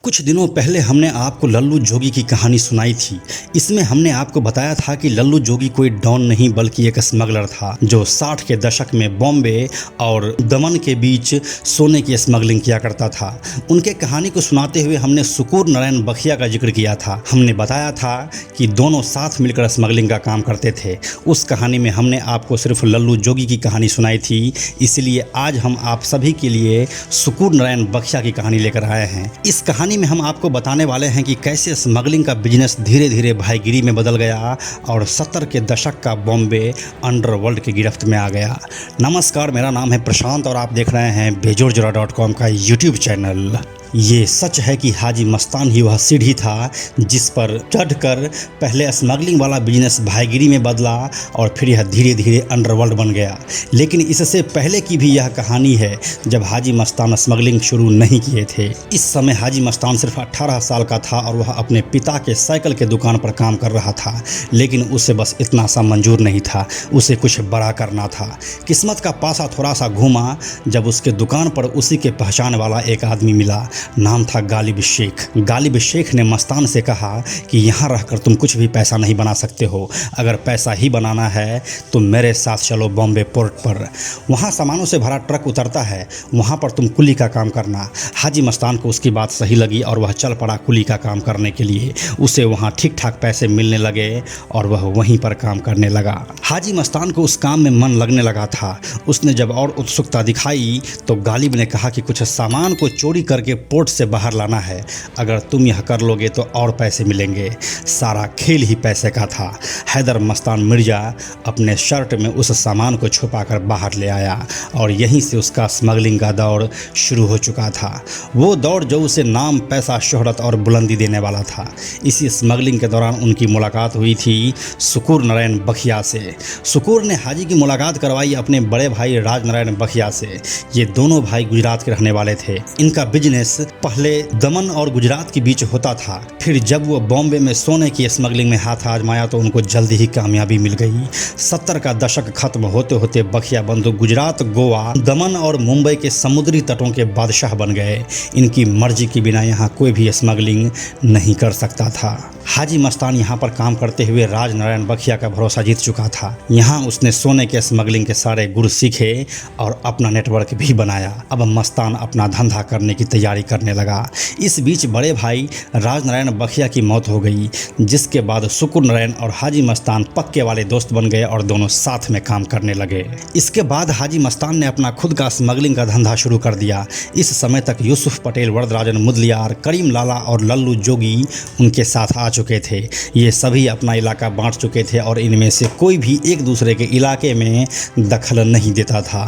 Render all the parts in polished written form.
कुछ दिनों पहले हमने आपको लल्लू जोगी की कहानी सुनाई थी। इसमें हमने आपको बताया था कि लल्लू जोगी कोई डॉन नहीं बल्कि एक स्मगलर था जो 60 के दशक में बॉम्बे और दमन के बीच सोने की स्मगलिंग किया करता था। उनके कहानी को सुनाते हुए हमने सुकूर नारायण बखिया का जिक्र किया था। हमने बताया था कि दोनों साथ मिलकर स्मगलिंग का काम करते थे। उस कहानी में हमने आपको सिर्फ लल्लू जोगी की कहानी सुनाई थी, इसलिए आज हम आप सभी के लिए सुकूर नारायण बखिया की कहानी लेकर आए हैं। इस कहानी में हम आपको बताने वाले हैं कि कैसे स्मगलिंग का बिजनेस धीरे धीरे भाईगिरी में बदल गया और 70 के दशक का बॉम्बे अंडरवर्ल्ड की गिरफ्त में आ गया। नमस्कार, मेरा नाम है प्रशांत और आप देख रहे हैं बेजोरजरा.com का यूट्यूब चैनल। ये सच है कि हाजी मस्तान ही वह सीढ़ी था जिस पर चढ़कर पहले स्मगलिंग वाला बिजनेस भाईगिरी में बदला और फिर यह धीरे धीरे अंडरवर्ल्ड बन गया। लेकिन इससे पहले की भी यह कहानी है जब हाजी मस्तान स्मगलिंग शुरू नहीं किए थे। इस समय हाजी मस्तान सिर्फ 18 साल का था और वह अपने पिता के साइकिल के दुकान पर काम कर रहा था। लेकिन उसे बस इतना सा मंजूर नहीं था, उसे कुछ बड़ा करना था। किस्मत का पासा थोड़ा सा घूमा जब उसके दुकान पर उसी के पहचान वाला एक आदमी मिला। नाम था गालिब शेख। गालिब शेख ने मस्तान से कहा कि यहाँ रहकर तुम कुछ भी पैसा नहीं बना सकते हो। अगर पैसा ही बनाना है तो मेरे साथ चलो बॉम्बे पोर्ट पर, वहाँ सामानों से भरा ट्रक उतरता है, वहाँ पर तुम कुली का काम करना। हाजी मस्तान को उसकी बात सही लगी और वह चल पड़ा कुली का काम करने के लिए। उसे वहाँ ठीक ठाक पैसे मिलने लगे और वह वहीं पर काम करने लगा। हाजी मस्तान को उस काम में मन लगने लगा था। उसने जब और उत्सुकता दिखाई तो गालिब ने कहा कि कुछ सामान को चोरी करके पोर्ट से बाहर लाना है। अगर तुम यह कर लोगे तो और पैसे मिलेंगे। सारा खेल ही पैसे का था। हैदर मस्तान मिर्जा अपने शर्ट में उस सामान को छुपाकर बाहर ले आया और यहीं से उसका स्मगलिंग का दौर शुरू हो चुका था। वो दौर जो उसे नाम, पैसा, शोहरत और बुलंदी देने वाला था। इसी स्मगलिंग के दौरान उनकी मुलाकात हुई थी सुकूर नारायण बखिया से। सुकूर ने हाजी की मुलाकात करवाई अपने बड़े भाई राज नारायण बखिया से। ये दोनों भाई गुजरात के रहने वाले थे। इनका बिजनेस पहले दमन और गुजरात के बीच होता था। फिर जब वो बॉम्बे में सोने की स्मगलिंग में हाथ आजमाया तो उनको जल्दी ही कामयाबी मिल गई। 70 का दशक खत्म होते होते बखिया बंधु गुजरात, गोवा, दमन और मुंबई के समुद्री तटों के बादशाह बन गए। इनकी मर्जी के बिना यहाँ कोई भी स्मगलिंग नहीं कर सकता था। हाजी मस्तान यहाँ पर काम करते हुए राज नारायण बखिया का भरोसा जीत चुका था। यहाँ उसने सोने के स्मगलिंग के सारे गुर सीखे और अपना नेटवर्क भी बनाया। अब मस्तान अपना धंधा करने की तैयारी करने लगा। इस बीच बड़े भाई राज नारायण बखिया की मौत हो गई, जिसके बाद सुकूर नारायण और हाजी मस्तान पक्के वाले दोस्त बन गए और दोनों साथ में काम करने लगे। इसके बाद हाजी मस्तान ने अपना खुद का स्मगलिंग का धंधा शुरू कर दिया। इस समय तक यूसुफ पटेल, वरदराजन मुदलियार, करीम लाला और लल्लू जोगी उनके साथ आ चुके थे। ये सभी अपना इलाका बांट चुके थे और इनमें से कोई भी एक दूसरे के इलाके में दखल नहीं देता था।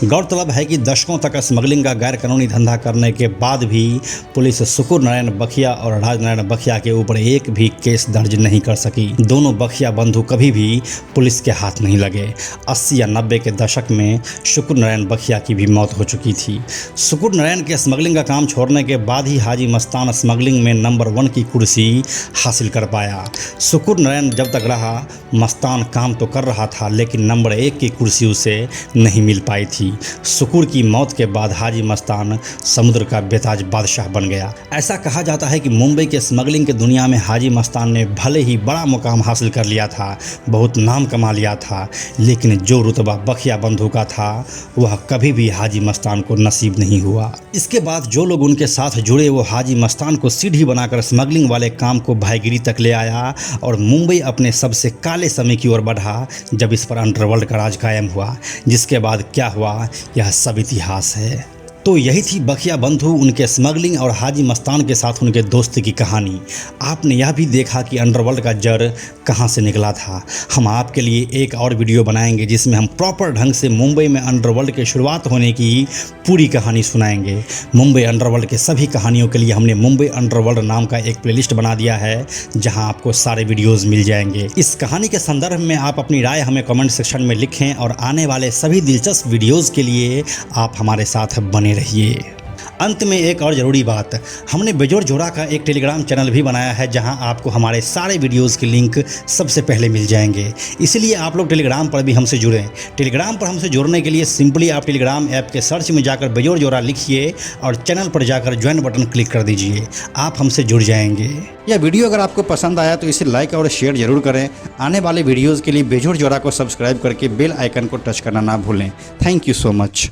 गौरतलब है कि दशकों तक स्मगलिंग का गैर कानूनी धंधा करने के बाद भी पुलिस सुकूर नारायण बखिया और राज नारायण बखिया के ऊपर एक भी केस दर्ज नहीं कर सकी। दोनों बखिया बंधु कभी भी पुलिस के हाथ नहीं लगे। 80 या 90 के दशक में सुकूर नारायण बखिया की भी मौत हो चुकी थी। सुकूर नारायण के स्मगलिंग का काम छोड़ने के बाद ही हाजी मस्तान स्मगलिंग में नंबर 1 की कुर्सी हासिल कर पाया। सुकूर नारायण जब तक रहा, मस्तान काम तो कर रहा था लेकिन नंबर 1 की कुर्सी उसे नहीं मिल पाई थी। सुकूर की मौत के बाद हाजी मस्तान समुद्र का बेताज बादशाह बन गया। ऐसा कहा जाता है कि मुंबई के स्मगलिंग के दुनिया में हाजी मस्तान ने भले ही बड़ा मुकाम हासिल कर लिया था, बहुत नाम कमा लिया था, लेकिन जो रुतबा बखिया बंधु का था वह कभी भी हाजी मस्तान को नसीब नहीं हुआ। इसके बाद जो लोग उनके साथ जुड़े वो हाजी मस्तान को सीढ़ी बनाकर स्मगलिंग वाले काम को भाईगिरी तक ले आया और मुंबई अपने सबसे काले समय की ओर बढ़ा जब इस पर अंडरवर्ल्ड का राज कायम हुआ। जिसके बाद क्या हुआ यह सब इतिहास है। तो यही थी बखिया बंधु, उनके स्मगलिंग और हाजी मस्तान के साथ उनके दोस्ती की कहानी। आपने यह भी देखा कि अंडरवर्ल्ड का जड़ कहाँ से निकला था। हम आपके लिए एक और वीडियो बनाएंगे जिसमें हम प्रॉपर ढंग से मुंबई में अंडरवर्ल्ड की शुरुआत होने की पूरी कहानी सुनाएंगे। मुंबई अंडरवर्ल्ड के सभी कहानियों के लिए हमने मुंबई अंडरवर्ल्ड नाम का एक प्लेलिस्ट बना दिया है जहां आपको सारे वीडियोस मिल जाएंगे। इस कहानी के संदर्भ में आप अपनी राय हमें कमेंट सेक्शन में लिखें और आने वाले सभी दिलचस्प वीडियोज़ के लिए आप हमारे साथ बने रहिए। अंत में एक और ज़रूरी बात, हमने बेजोड़ जोड़ा का एक टेलीग्राम चैनल भी बनाया है जहां आपको हमारे सारे वीडियोस के लिंक सबसे पहले मिल जाएंगे। इसलिए आप लोग टेलीग्राम पर भी हमसे जुड़ें। टेलीग्राम पर हमसे जुड़ने के लिए सिंपली आप टेलीग्राम ऐप के सर्च में जाकर बेजोड़ जोड़ा लिखिए और चैनल पर जाकर ज्वाइन बटन क्लिक कर दीजिए, आप हमसे जुड़ जाएंगे। यह वीडियो अगर आपको पसंद आया तो इसे लाइक और शेयर जरूर करें। आने वाले वीडियोज़ के लिए बेजोड़ जोड़ा को सब्सक्राइब करके बेल आइकन को टच करना ना भूलें। Thank you so much.